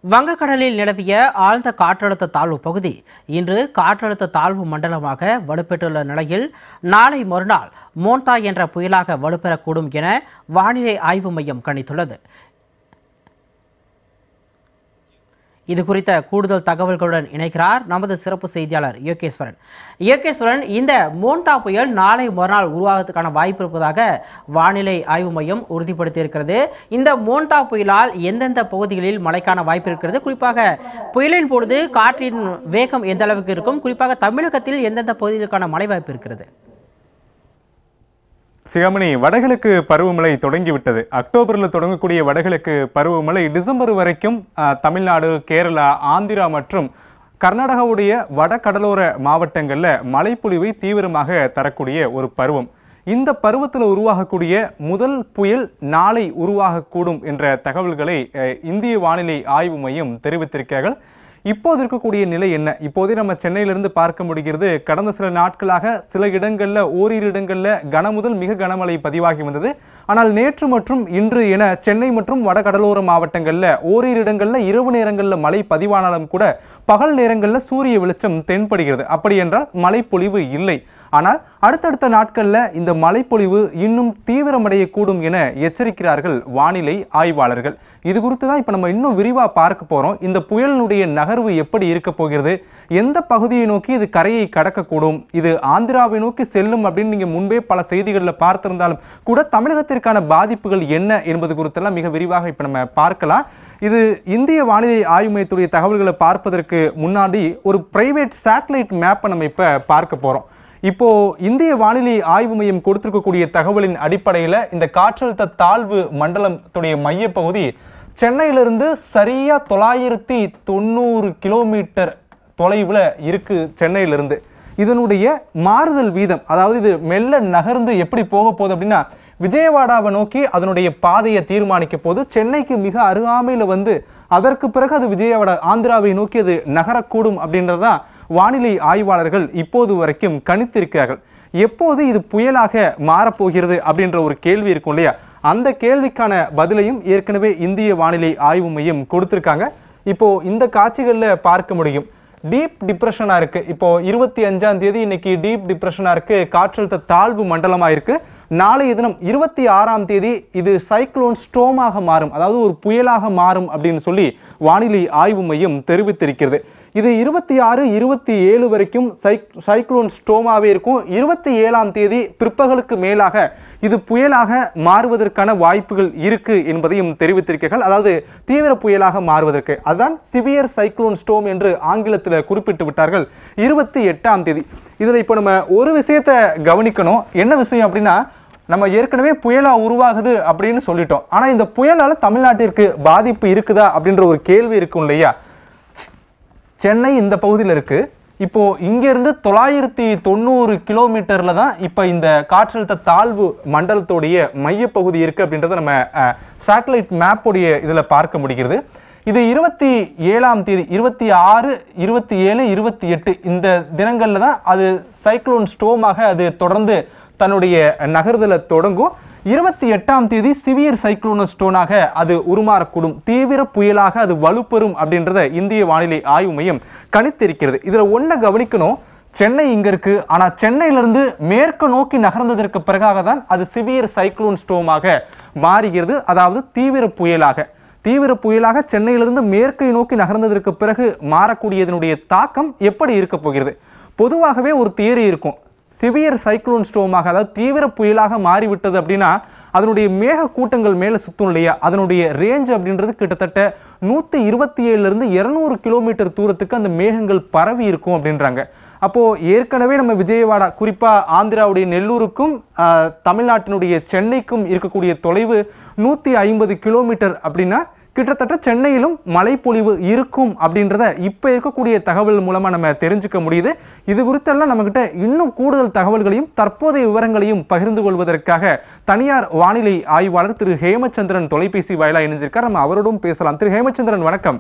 வங்கக்கடலில் நிலவிய ஆழ்ந்த காற்றழுத்த தாழ்வு பகுதி இன்று காற்றழுத்த தாழ்வு மண்டலமாக வலுப்பெற்றுள்ள நிலையில் நாளை மறுநாள் மோன்தா என்ற புயலாக வலுப்பெறக்கூடும் என வானிலை ஆய்வு மையம் கணித்துள்ளது. இது குறித்த கூடுதல் தகவல்களுடன் இணைக்கிறார் நமது சிறப்பு செய்தியாளர் யோகேஸ்வரன். இந்த மோன்தா புயல் நாளை மறுநாள் உருவாவதற்கான வாய்ப்பு இருப்பதாக வானிலை ஆய்வு மையம் உறுதிப்படுத்தியிருக்கிறது. இந்த மோன்தா புயலால் எந்தெந்த பகுதிகளில் மழைக்கான வாய்ப்பு இருக்கிறது, குறிப்பாக புயலின் பொழுது காற்றின் வேகம் எந்த அளவுக்கு இருக்கும், குறிப்பாக தமிழகத்தில் எந்தெந்த பகுதிகளுக்கான மழை வாய்ப்பு இருக்கிறது? சிகாமணி, வடகிழக்கு பருவமழை தொடங்கிவிட்டது. அக்டோபரில் தொடங்கக்கூடிய வடகிழக்கு பருவமழை டிசம்பர் வரைக்கும் தமிழ்நாடு, கேரளா, ஆந்திரா மற்றும் கர்நாடகாவுடைய வட கடலோர மாவட்டங்களில் மழைப்பொழிவை தீவிரமாக தரக்கூடிய ஒரு பருவம். இந்த பருவத்தில் உருவாகக்கூடிய முதல் புயல் நாளை உருவாகக்கூடும் என்ற தகவல்களை இந்திய வானிலை ஆய்வு மையம் தெரிவித்திருக்கிறார்கள். இப்போது இருக்கக்கூடிய நிலை என்ன? இப்போதே நம்ம சென்னையிலிருந்து பார்க்க முடிகிறது. கடந்த சில நாட்களாக சில இடங்களில் ஓரிரு இடங்களில் கனமுதல் மிக கனமழை பதிவாகி வந்தது. ஆனால் நேற்று மற்றும் இன்று என சென்னை மற்றும் வட கடலோர மாவட்டங்களில் ஓரிரு இடங்களில் இரவு நேரங்களில் மழை பதிவானாலும் கூட பகல் நேரங்களில் சூரிய வெளிச்சம் தென்படுகிறது. அப்படி என்றால் மழைப்பொழிவு இல்லை. ஆனால் அடுத்தடுத்த நாட்களில் இந்த மழைப்பொழிவு இன்னும் தீவிரமடையக்கூடும் என எச்சரிக்கிறார்கள் வானிலை ஆய்வாளர்கள். இது குறித்து தான் இப்போ நம்ம இன்னும் விரிவாக பார்க்க போகிறோம். இந்த புயலினுடைய நகர்வு எப்படி இருக்க போகிறது, எந்த பகுதியை நோக்கி இது கரையை கடக்கக்கூடும், இது ஆந்திராவை நோக்கி செல்லும் அப்படின்னு நீங்கள் முன்பே பல செய்திகளில் பார்த்திருந்தாலும் கூட தமிழகத்திற்கான பாதிப்புகள் என்ன என்பது குறித்தெல்லாம் மிக விரிவாக இப்போ நம்ம பார்க்கலாம். இது இந்திய வானிலை ஆய்வு மையத்துடைய தகவல்களை பார்ப்பதற்கு முன்னாடி ஒரு பிரைவேட் சேட்டலைட் மேப்பை நம்ம இப்போ பார்க்க போகிறோம். இப்போ இந்திய வானிலை ஆய்வு மையம் கொடுத்திருக்கக்கூடிய தகவலின் அடிப்படையில் இந்த காற்றழுத்த தாழ்வு மண்டலத்துடைய மையப்பகுதி சென்னையிலிருந்து சரியா 990 கிலோமீட்டர் தொலைவில் இருக்கு. சென்னையிலிருந்து இதனுடைய மாறுதல் வீதம், அதாவது இது மெல்ல நகர்ந்து எப்படி போக போகுது அப்படின்னா விஜயவாடாவை நோக்கி அதனுடைய பாதையை தீர்மானிக்க போது சென்னைக்கு மிக அருகாமையில் வந்து அதற்கு பிறகு அது விஜயவாடா ஆந்திராவை நோக்கி அது நகரக்கூடும் அப்படின்றதான் வானிலை ஆய்வாளர்கள் இப்போது வரைக்கும் கணித்திருக்கிறார்கள். எப்போது இது புயலாக மாறப்போகிறது அப்படின்ற ஒரு கேள்வி இருக்கும் இல்லையா, அந்த கேள்விக்கான பதிலையும் ஏற்கனவே இந்திய வானிலை ஆய்வு மையம் கொடுத்திருக்காங்க. இப்போ இந்த காட்சிகளில் பார்க்க முடியும். டீப் டிப்ரெஷனா இருக்கு. இப்போ 25ஆம் தேதி இன்னைக்கு டீப் டிப்ரெஷனா இருக்கு, காற்றழுத்த தாழ்வு மண்டலமா இருக்கு. நாளைய தினம் 26ஆம் தேதி இது சைக்ளோன் ஸ்டோமாக மாறும், அதாவது ஒரு புயலாக மாறும் அப்படின்னு சொல்லி வானிலை ஆய்வு மையம் தெரிவித்திருக்கிறது. இது 26, 27 வரைக்கும் சைக்ளோன் ஸ்டோமாவே இருக்கும். 27ஆம் தேதி பிற்பகலுக்கு மேலாக இது புயலாக மாறுவதற்கான வாய்ப்புகள் இருக்கு என்பதையும் தெரிவித்திருக்கிறார்கள். அதாவது தீவிர புயலாக மாறுவதற்கு, அதுதான் சிவியர் சைக்ளோன் ஸ்டோம் என்று ஆங்கிலத்தில் குறிப்பிட்டு விட்டார்கள் 28ஆம் தேதி. இதில் இப்போ நம்ம ஒரு விஷயத்தை கவனிக்கணும். என்ன விஷயம் அப்படின்னா, நம்ம ஏற்கனவே புயலா உருவாகுது அப்படின்னு சொல்லிட்டோம். ஆனால் இந்த புயலால் தமிழ்நாட்டிற்கு பாதிப்பு இருக்குதா அப்படின்ற ஒரு கேள்வி இருக்கும் இல்லையா. சென்னை இந்த பகுதியில் இருக்கு. இப்போ இங்கிருந்து 990 கிலோமீட்டர்ல தான் இப்போ இந்த காற்றழுத்த தாழ்வு மண்டலத்துடைய மையப்பகுதி இருக்கு அப்படின்றத நம்ம சேட்டலைட் மேப்புடைய இதில் பார்க்க முடிகிறது. இது 27ஆம் தேதி 26, 27, 28 இந்த தினங்கள்ல தான் அது சைக்ளோன் ஸ்டோமாக அது தொடர்ந்து தன்னுடைய நகர்தலை தொடங்கும். 28ஆம் தேதி சிவியர் சைக்ளோன் ஸ்டோனாக அது உருமாறக்கூடும், தீவிர புயலாக அது வலுப்பெறும் அப்படின்றத இந்திய வானிலை ஆய்வு மையம் கணித்திருக்கிறது. இதுல ஒன்றை கவனிக்கணும். சென்னை இங்க இருக்கு, ஆனா சென்னையிலிருந்து மேற்கு நோக்கி நகர்ந்ததற்கு பிறகாக தான் அது சிவியர் சைக்ளோன் ஸ்டோமாக மாறுகிறது, அதாவது தீவிர புயலாக சென்னையிலிருந்து மேற்கை நோக்கி நகர்ந்ததற்கு பிறகு மாறக்கூடியதனுடைய தாக்கம் எப்படி இருக்க போகிறது. பொதுவாகவே ஒரு தியரி இருக்கும். சிவியர் சைக்ளோன் ஸ்டோமாக, அதாவது தீவிர புயலாக மாறிவிட்டது அப்படின்னா அதனுடைய மேக கூட்டங்கள் மேலே சுத்தும் இல்லையா, அதனுடைய ரேஞ்ச் அப்படின்றது கிட்டத்தட்ட 127 200 கிலோமீட்டர் தூரத்துக்கு அந்த மேகங்கள் பரவி இருக்கும் அப்படின்றாங்க. அப்போ ஏற்கனவே நம்ம விஜயவாடா, குறிப்பா ஆந்திராவுடைய நெல்லூருக்கும் தமிழ்நாட்டினுடைய சென்னைக்கும் இருக்கக்கூடிய தொலைவு 150 கிலோமீட்டர் அப்படின்னா கிட்டத்தட்ட சென்னையிலும் மழைப்பொழிவு இருக்கும் அப்படின்றத இப்போ இருக்கக்கூடிய தகவல் மூலமாக நம்ம தெரிஞ்சுக்க முடியுது. இது குறித்தெல்லாம் நம்மகிட்ட இன்னும் கூடுதல் தகவல்களையும் தற்போதைய விவரங்களையும் பகிர்ந்து கொள்வதற்காக தனியார் வானிலை ஆய்வாளர் திரு ஹேமச்சந்திரன் தொலைபேசி வாயிலாக இணைந்திருக்கார். நம்ம அவரோடும் பேசலாம். திரு ஹேமச்சந்திரன் வணக்கம்.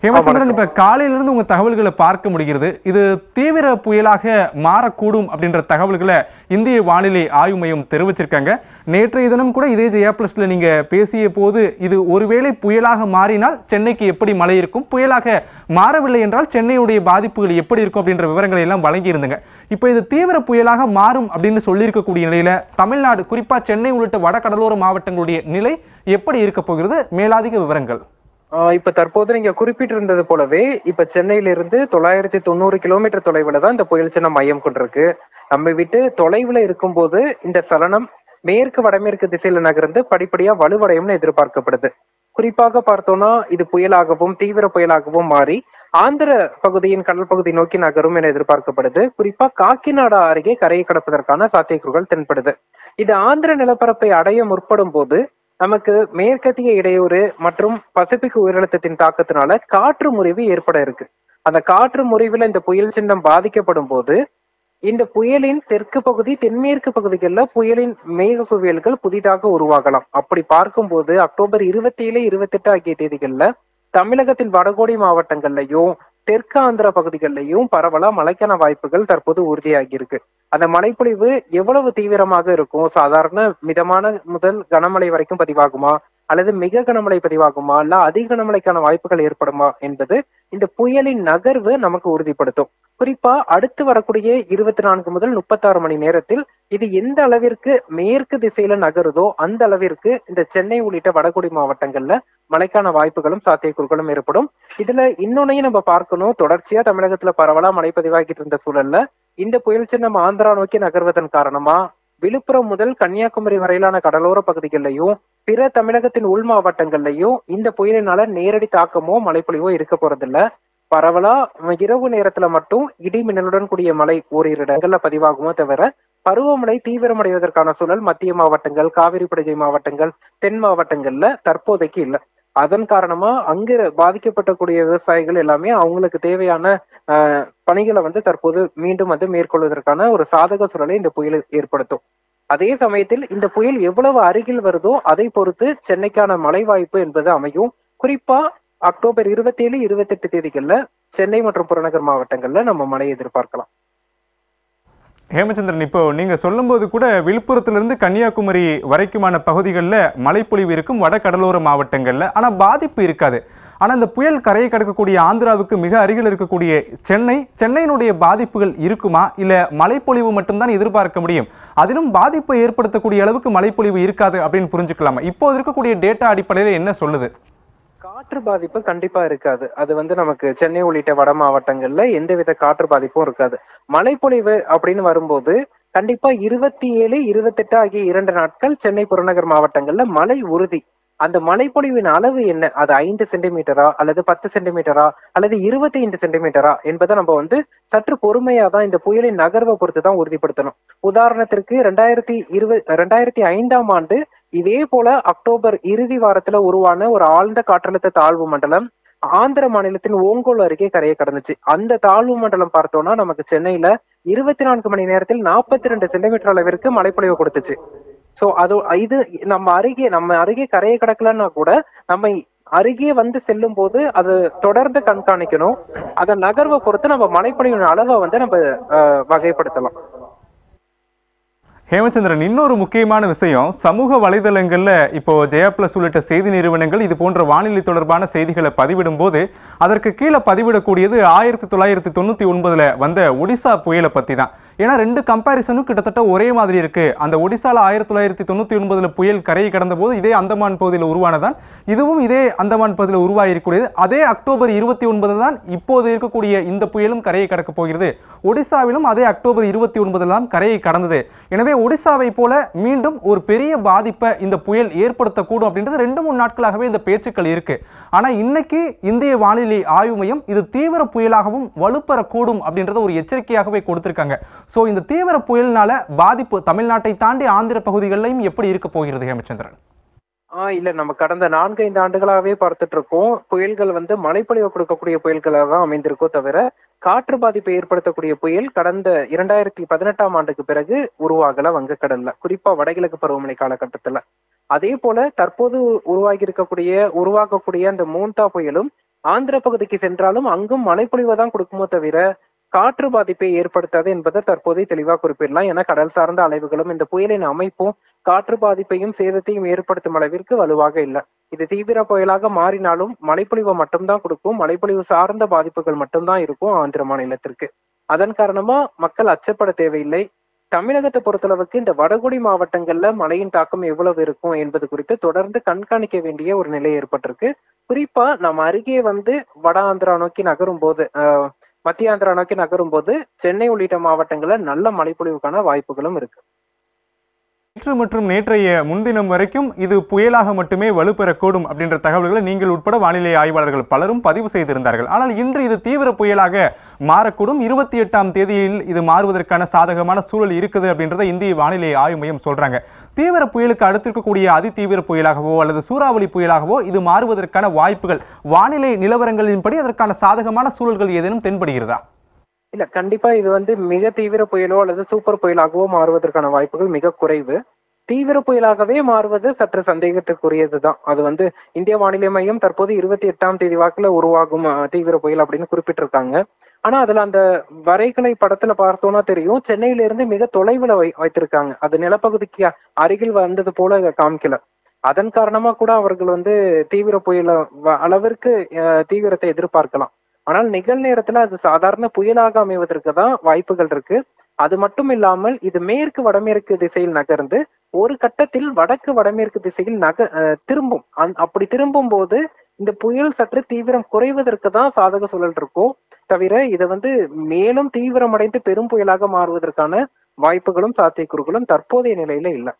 ஹேமச்சந்திரன், இப்ப காலையிலிருந்து உங்க தகவல்களை பார்க்க முடிகிறது. இது தீவிர புயலாக மாறக்கூடும் அப்படின்ற தகவல்களை இந்திய வானிலை ஆய்வு மையம் தெரிவிச்சிருக்காங்க. நேற்றைய தினம் கூட இதே ஜெயா பிளஸ்ல நீங்க பேசிய போது இது ஒருவேளை புயலாக மாறினால் சென்னைக்கு எப்படி மழை இருக்கும், புயலாக மாறவில்லை என்றால் சென்னையுடைய பாதிப்புகள் எப்படி இருக்கும் அப்படின்ற விவரங்களை எல்லாம் வழங்கியிருந்தாங்க. இப்போ இது தீவிர புயலாக மாறும் அப்படின்னு சொல்லியிருக்கக்கூடிய நிலையில தமிழ்நாடு, குறிப்பா சென்னை உள்ளிட்ட வட கடலோர மாவட்டங்களுடைய நிலை எப்படி இருக்க போகிறது? மேலாதிக விவரங்கள். இப்ப தற்போது நீங்க குறிப்பிட்டிருந்தது போலவே இப்ப சென்னையிலிருந்து 990 கிலோமீட்டர் தொலைவுல தான் இந்த புயல் சின்னம் மையம் கொண்டிருக்கு. நம்ம விட்டு தொலைவுல இருக்கும்போது இந்த சலனம் மேற்கு வடமேற்கு திசையில நகர்ந்து படிப்படியா வலுவடையும்னு எதிர்பார்க்கப்படுது. குறிப்பாக பார்த்தோம்னா இது புயலாகவும் தீவிர புயலாகவும் மாறி ஆந்திர பகுதியின் கடல் பகுதி நோக்கி நகரும் என எதிர்பார்க்கப்படுது. குறிப்பா காக்கிநாடா அருகே கரையை கடப்பதற்கான சாத்தியக்கூறுகள் தென்படுது. இது ஆந்திர நிலப்பரப்பை அடைய முற்படும் போது நமக்கு மேற்கத்திய இடையூறு மற்றும் பசிபிக் உயரழுத்தத்தின் தாக்கத்தினால காற்று முறிவு ஏற்பட இருக்கு. அந்த காற்று முறிவுல இந்த புயல் சின்னம் பாதிக்கப்படும் போது இந்த புயலின் தெற்கு பகுதி தென்மேற்கு பகுதிகளில் புயலின் மேக குவியல்கள் புதிதாக உருவாகலாம். அப்படி பார்க்கும்போது அக்டோபர் 27, 28 ஆகிய தேதிகள்ல தமிழகத்தின் வடகோடி மாவட்டங்கள்லயும் தெற்கு ஆந்திர பகுதிகளிலையும் பரவலா மழைக்கான வாய்ப்புகள் தற்போது உறுதியாகி இருக்கு. அந்த மழைப்பொழிவு எவ்வளவு தீவிரமாக இருக்கும்? சாதாரண மிதமான முதல் கனமழை வரைக்கும் பதிவாகுமா, அல்லது மிக கனமழை பதிவாகுமா, இல்ல அதிக கனமழைக்கான வாய்ப்புகள் ஏற்படுமா என்பது இந்த புயலின் நகர்வு நமக்கு உறுதிப்படுத்தும். குறிப்பா அடுத்து வரக்கூடிய 24 முதல் 36 மணி நேரத்தில் இது எந்த அளவிற்கு மேற்கு திசையில நகருதோ அந்த அளவிற்கு இந்த சென்னை உள்ளிட்ட வடகொடி மாவட்டங்கள்ல மழைக்கான வாய்ப்புகளும் சாத்தியக்கூறுகளும் ஏற்படும். இதுல இன்னொன்னையும் நம்ம பார்க்கணும். தொடர்ச்சியா தமிழகத்துல பரவலா மழை பதிவாகிட்டு இருந்த சூழல்ல இந்த புயல் சின்னம் ஆந்திரா நோக்கி நகர்வதன் காரணமா விழுப்புரம் முதல் கன்னியாகுமரி வரையிலான கடலோர பகுதிகளிலையும் பிற தமிழகத்தின் உள் மாவட்டங்கள்லையும் இந்த புயலினால நேரடி தாக்கமோ மழைப்பொழிவோ இருக்க போறதில்ல. பரவலா இரவு நேரத்துல மட்டும் இடி மின்னலுடன் கூடிய மழை ஓரிரு இடங்கள்ல பதிவாகுமோ தவிர பருவமழை தீவிரமடைவதற்கான சூழல் மத்திய மாவட்டங்கள், காவிரி படுகை மாவட்டங்கள், தென் மாவட்டங்கள்ல தற்போதைக்கு இல்லை. அதன் காரணமா அங்கு பாதிக்கப்பட்டக்கூடிய விவசாயிகள் எல்லாமே அவங்களுக்கு தேவையான பணிகளை தற்போது மீண்டும் மேற்கொள்வதற்கான ஒரு சாதக சூழலை இந்த புயல் ஏற்படுத்தும். அதே சமயத்தில் இந்த புயல் எவ்வளவு அருகில் வருதோ அதை பொறுத்து சென்னைக்கான மழை வாய்ப்பு என்பது அமையும். குறிப்பா அக்டோபர் 27, 28 தேதிகள்ல சென்னை மற்றும் புறநகர் மாவட்டங்கள்ல நம்ம மழை எதிர்பார்க்கலாம். ஹேமச்சந்திரன், இப்போ நீங்க சொல்லும்போது கூட விழுப்புரத்திலிருந்து கன்னியாகுமரி வரைக்குமான பகுதிகளில் மழைப்பொழிவு இருக்கும் வட கடலோர மாவட்டங்கள்ல, ஆனா பாதிப்பு இருக்காது. ஆனா இந்த புயல் கரையை கடக்கக்கூடிய ஆந்திராவுக்கு மிக அருகில் இருக்கக்கூடிய சென்னையினுடைய பாதிப்புகள் இருக்குமா, இல்ல மழைப்பொழிவு மட்டும்தான் எதிர்பார்க்க முடியும், அதிலும் பாதிப்பை ஏற்படுத்தக்கூடிய அளவுக்கு மழைப்பொழிவு இருக்காது அப்படின்னு புரிஞ்சுக்கலாமா? இப்போ இருக்கக்கூடிய டேட்டா அடிப்படையில் என்ன சொல்லுது? காற்று பாதிப்பு கண்டிப்பா இருக்காது. அது நமக்கு சென்னை உள்ளிட்ட வட மாவட்டங்கள்ல எந்தவித காற்று பாதிப்பும் இருக்காது. மழைப்பொழிவு அப்படின்னு வரும்போது கண்டிப்பா 27, 28 ஆகிய 2 நாட்கள் சென்னை புறநகர் மாவட்டங்கள்ல மழை உறுதி. அந்த மழைப்பொழிவின் அளவு என்ன, அது 5 சென்டிமீட்டரா அல்லது 10 சென்டிமீட்டரா அல்லது 25 சென்டிமீட்டரா என்பதை நம்ம சற்று பொறுமையா தான் இந்த புயலின் நகர்வை பொறுத்து தான் உறுதிப்படுத்தணும். உதாரணத்திற்கு 2005ஆம் ஆண்டு இதே போல அக்டோபர் இறுதி வாரத்துல உருவான ஒரு ஆழ்ந்த காற்றழுத்த தாழ்வு மண்டலம் ஆந்திர மாநிலத்தின் ஓங்கோல் அருகே கரையை கடந்துச்சு. அந்த தாழ்வு மண்டலம் பார்த்தோம்னா நமக்கு சென்னையில 24 மணி நேரத்தில் 42 சென்டிமீட்டர் அளவிற்கு மழைப்பொழிவு கொடுத்துச்சு. சோ இது நம்ம அருகே கரையை கடக்கலன்னா கூட நம்ம அருகே செல்லும் போது அது தொடர்ந்து கண்காணிக்கணும். அதன் நகர்வை பொறுத்து நம்ம மழைப்பொழிவின் அளவை நம்ம வகைப்படுத்தலாம். ஹேமச்சந்திரன், இன்னொரு முக்கியமான விஷயம், சமூக வலைதளங்கள்ல இப்போ ஜெயா பிளஸ் உள்ளிட்ட செய்தி நிறுவனங்கள் இது போன்ற வானிலை தொடர்பான செய்திகளை பதிவிடும் போது அதற்கு கீழே பதிவிடக்கூடியது 1999 வந்த ஒடிசா புயலை பத்தி தான். ஏன்னா 2 கம்பேரிசனும் கிட்டத்தட்ட ஒரே மாதிரி இருக்கு. அந்த ஒடிசால 1999 புயல் கரையை கடந்த போது இதே அந்தமான் பகுதியில் உருவானதான், இதுவும் இதே அந்தமான் பகுதியில் உருவாகிருக்கூடியது. அதே அக்டோபர் 29 தான் இப்போது இருக்கக்கூடிய இந்த புயலும் கரையை கடக்க போகிறது. ஒடிசாவிலும் அதே அக்டோபர் 29 தான் கரையை கடந்தது. எனவே ஒடிசாவை போல மீண்டும் ஒரு பெரிய பாதிப்பை இந்த புயல் ஏற்படுத்தக்கூடும் அப்படின்றது 2-3 நாட்களாகவே இந்த பேச்சுக்கள் இருக்கு. ஆனா இன்னைக்கு இந்திய வானிலை ஆய்வு மையம் இது தீவிர புயலாகவும் வலுப்பெறக்கூடும் அப்படின்றத ஒரு எச்சரிக்கையாகவே கொடுத்திருக்காங்க. சோ இந்த தீவிர புயலினால பாதிப்பு தமிழ்நாட்டை தாண்டி ஆந்திர பகுதிகளிலும் எப்படி இருக்க போகிறது ஹேமச்சந்திரன்? இல்ல, நம்ம கடந்த 4-5 ஆண்டுகளாவே பார்த்துட்டு இருக்கோம். புயல்கள் மழைப்பொழிவு கொடுக்கக்கூடிய புயல்களாக தான் அமைந்திருக்கோ தவிர காற்று பாதிப்பை ஏற்படுத்தக்கூடிய புயல் கடந்த 2018ஆம் ஆண்டுக்கு பிறகு உருவாகல வங்கக்கடல்ல, குறிப்பா வடகிழக்கு பருவமழை காலகட்டத்துல. அதே போல தற்போது உருவாகக்கூடிய அந்த மோந்தா புயலும் ஆந்திர பகுதிக்கு சென்றாலும் அங்கும் மழைப்பொழிவை தான் கொடுக்குமோ தவிர காற்று பாதிப்பை ஏற்படுத்தாது என்பதை தற்போதைய தெளிவாக குறிப்பிடலாம். ஏன்னா கடல் சார்ந்த அலைவுகளும் இந்த புயலின் அமைப்பும் காற்று பாதிப்பையும் சேதத்தையும் ஏற்படுத்தும் அளவிற்கு வலுவாக இல்லை. இது தீவிர புயலாக மாறினாலும் மழைப்பொழிவை மட்டும்தான் கொடுக்கும். மழைப்பொழிவு சார்ந்த பாதிப்புகள் மட்டும்தான் இருக்கும் ஆந்திர மாநிலத்திற்கு. அதன் காரணமா மக்கள் அச்சப்பட தேவையில்லை. தமிழகத்தை பொறுத்தளவுக்கு இந்த வடகுடி மாவட்டங்கள்ல மழையின் தாக்கம் எவ்வளவு இருக்கும் என்பது குறித்து தொடர்ந்து கண்காணிக்க வேண்டிய ஒரு நிலை ஏற்பட்டிருக்கு. குறிப்பா நம்ம அருகே வட ஆந்திரா நோக்கி நகரும் போது மத்திய ஆந்திரா நோக்கி நகரும் போது சென்னை உள்ளிட்ட மாவட்டங்கள்ல நல்ல மழைப்பொழிவுக்கான வாய்ப்புகளும் இருக்கு. நேற்று மற்றும் நேற்றைய முன்தினம் வரைக்கும் இது புயலாக மட்டுமே வலுப்பெறக்கூடும் அப்படின்ற தகவல்களை நீங்கள் உட்பட வானிலை ஆய்வாளர்கள் பலரும் பதிவு செய்திருந்தார்கள். ஆனால் இன்று இது தீவிர புயலாக மாறக்கூடும். 28ஆம் தேதியில் இது மாறுவதற்கான சாதகமான சூழல் இருக்குது அப்படின்றத இந்திய வானிலை ஆய்வு மையம் சொல்றாங்க. தீவிர புயலுக்கு அடுத்திருக்கக்கூடிய அதிதீவிர புயலாகவோ அல்லது சூறாவளி புயலாகவோ இது மாறுவதற்கான வாய்ப்புகள் வானிலை நிலவரங்களின்படி அதற்கான சாதகமான சூழல்கள் ஏதேனும் தென்படுகிறதா? இல்ல, கண்டிப்பா இது மிக தீவிர புயலோ அல்லது சூப்பர் புயலாகவோ மாறுவதற்கான வாய்ப்புகள் மிக குறைவு. தீவிர புயலாகவே மாறுவது சற்று சந்தேகத்துக்குரியதுதான். அது இந்திய வானிலை மையம் தற்போது 28ஆம் தேதி வாக்குல உருவாகும் தீவிர புயல் அப்படின்னு குறிப்பிட்டிருக்காங்க. ஆனா அதுல அந்த வரைகலை படத்துல பார்த்தோம்னா தெரியும், சென்னையில இருந்து மிக தொலைவுல வைத்திருக்காங்க. அது நிலப்பகுதிக்கு அருகில் வந்தது போல காமிக்கல. அதன் காரணமா கூட அவர்கள் தீவிர புயல அளவிற்கு தீவிரத்தை எதிர்பார்க்கலாம். ஆனால் நிகழ்நேரத்துல அது சாதாரண புயலாக அமைவதற்கு தான் வாய்ப்புகள் இருக்கு. அது மட்டும் இல்லாமல் இது மேற்கு வடமேற்கு திசையில் நகர்ந்து ஒரு கட்டத்தில் வடக்கு வடமேற்கு திசையில் திரும்பும். அப்படி திரும்பும் போது இந்த புயல் சற்று தீவிரம் குறைவதற்கு தான் சாதக சூழல் இருக்கும். தவிர இதை மேலும் தீவிரமடைந்து பெரும் புயலாக மாறுவதற்கான வாய்ப்புகளும் சாத்தியக்கூறுகளும் தற்போதைய நிலையில இல்லை.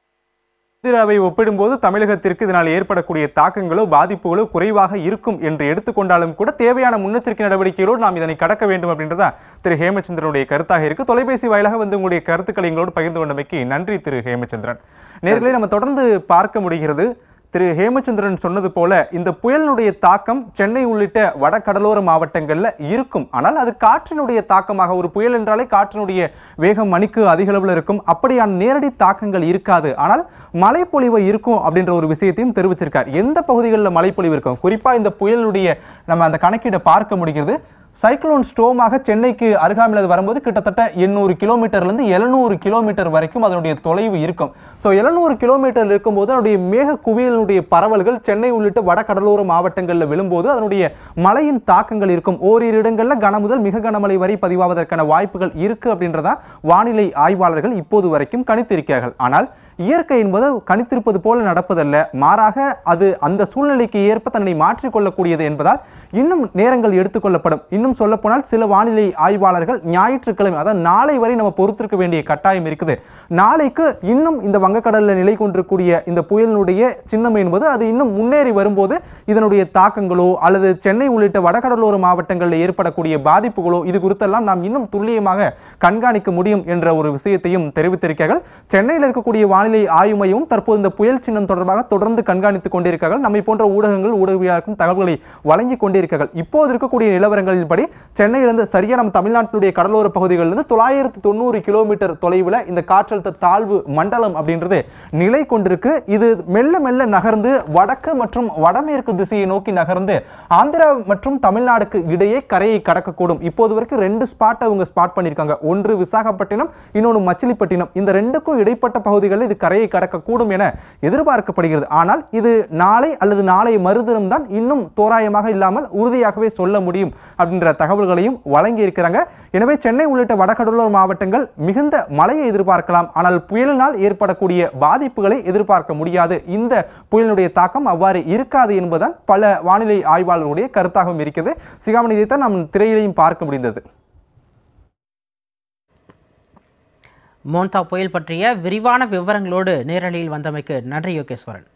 ஆந்திராவை ஒப்பிடும்போது தமிழகத்திற்கு இதனால் ஏற்படக்கூடிய தாக்கங்களோ பாதிப்புகளோ குறைவாக இருக்கும் என்று எடுத்துக்கொண்டாலும் கூட தேவையான முன்னெச்சரிக்கை நடவடிக்கைகளோடு நாம் இதனை கடக்க வேண்டும் அப்படின்றதா திரு ஹேமச்சந்திரனுடைய கருத்தாக இருக்கு. தொலைபேசி வாயிலாக உங்களுடைய கருத்துக்களை எங்களோடு பகிர்ந்து கொண்டமைக்கு நன்றி திரு ஹேமச்சந்திரன். நேர்களை நம்ம தொடர்ந்து பார்க்க முடிகிறது. திரு ஹேமச்சந்திரன் சொன்னது போல இந்த புயலினுடைய தாக்கம் சென்னை உள்ளிட்ட வட கடலோர மாவட்டங்கள்ல இருக்கும். ஆனால் அது காற்றினுடைய தாக்கமாக, ஒரு புயல் என்றாலே காற்றினுடைய வேகம் மணிக்கு அதிக அளவில் இருக்கும். அப்படியான நேரடி தாக்கங்கள் இருக்காது. ஆனால் மழைப்பொழிவு இருக்கும் அப்படின்ற ஒரு விஷயத்தையும் தெரிவிச்சிருக்கார். எந்த பகுதிகளில் மழைப்பொழிவு இருக்கும், குறிப்பா இந்த புயலுடைய நம்ம அந்த கணக்கீடை பார்க்க முடிகிறது. சைக்ளோன் ஸ்டோமாக சென்னைக்கு அருகாமையில் அது வரும்போது கிட்டத்தட்ட 800 கிலோமீட்டர்லேருந்து 700 கிலோமீட்டர் வரைக்கும் அதனுடைய தொலைவு இருக்கும். ஸோ 700 கிலோமீட்டர் இருக்கும்போது அதனுடைய மேக குவியலுடைய பரவல்கள் சென்னை உள்ளிட்ட வட கடலோர மாவட்டங்களில் விழும்போது அதனுடைய மழையின் தாக்கங்கள் இருக்கும். ஓரிரு இடங்களில் கன முதல் மிக கனமழை வரை பதிவாவதற்கான வாய்ப்புகள் இருக்கு அப்படின்றதா வானிலை ஆய்வாளர்கள் இப்போது வரைக்கும் கணித்திருக்கிறார்கள். ஆனால் இயற்கை என்பது கணித்திருப்பது போல நடப்பதல்ல, மாறாக அது அந்த சூழ்நிலைக்கு ஏற்ப தன்னை மாற்றிக்கொள்ளக்கூடியது என்பதால் இன்னும் நேரங்கள் எடுத்துக்கொள்ளப்படும். இன்னும் சொல்ல போனால் சில வானிலை ஆய்வாளர்கள் ஞாயிற்றுக்கிழமை, அதாவது நாளை வரை நம்ம பொறுத்திருக்க வேண்டிய கட்டாயம் இருக்குது. நாளைக்கு இன்னும் இந்த வங்கக்கடலில் நிலை கொண்டிருக்கூடிய இந்த புயலினுடைய சின்னம் என்பது அது இன்னும் முன்னேறி வரும்போது இதனுடைய தாக்கங்களோ அல்லது சென்னை உள்ளிட்ட வடகடலோர மாவட்டங்களில் ஏற்படக்கூடிய பாதிப்புகளோ இது குறித்தெல்லாம் நாம் இன்னும் துல்லியமாக கண்காணிக்க முடியும் என்ற ஒரு விஷயத்தையும் தெரிவித்திருக்கிறார்கள். சென்னையில் இருக்கக்கூடிய வானிலை ஆய்வு மையம் தற்போது இந்த புயல் சின்னம் தொடர்பாக தொடர்ந்து கண்காணித்துக் கொண்டிருக்கிறார்கள். நம்மை போன்ற ஊடகங்கள் ஊடகவியலாளருக்கும் தகவல்களை வழங்கி கொண்டிருக்கிறார்கள். இப்போது இருக்கக்கூடிய நிலவரங்களின்படி சென்னையிலிருந்து சரியா நம்ம தமிழ்நாட்டினுடைய கடலோர பகுதிகளிலிருந்து 990 கிலோமீட்டர் தொலைவில் இந்த காற்றழுத்த தாழ்வு மண்டலம் அப்படின்றது நிலை கொண்டிருக்கு. இது மெல்ல மெல்ல நகர்ந்து வடக்கு மற்றும் வடமேற்கு திசையை நோக்கி நகர்ந்து ஆந்திரா மற்றும் தமிழ்நாடுக்கு இடையே கரையை கடக்கக்கூடும். இப்போது வரைக்கும் 2 ஸ்பாட் அவங்க ஸ்பாட் பண்ணியிருக்காங்க. ஒன்று விசாகப்பட்டினம், இன்னொன்று மச்சிலிப்பட்டினம். இந்த 2க்கும் இடைப்பட்ட பகுதிகளில் இது கரையை கடக்கக்கூடும் என எதிர்பார்க்கப்படுகிறது. ஆனால் இது நாளை அல்லது நாளை மறுதினம் தான் இன்னும் தோராயமாக இல்லாமல் உறுதியாகவே சொல்ல முடியும் அப்படின்ற தகவல்களையும் வழங்கி இருக்கிறாங்க. எனவே சென்னை உள்ளிட்ட வடகடலோர மாவட்டங்கள் மிகுந்த மழையை எதிர்பார்க்கலாம். ஆனால் புயலினால் ஏற்படக்கூடிய பாதிப்புகளை எதிர்பார்க்க முடியாது. இந்த புயலினுடைய தாக்கம் அவ்வாறு இருக்காது என்பதுதான் பல வானிலை ஆய்வாளர்களுடைய கருத்தாகவும் இருக்கிறது. சிகாமணி, இதைத்தான் நாம் திரையிலையும் பார்க்க முடிந்தது. மோன்தா புயல் பற்றிய விரிவான விவரங்களோடு நேரலையில் வந்தமைக்கு நன்றி யோகேஸ்வரன்.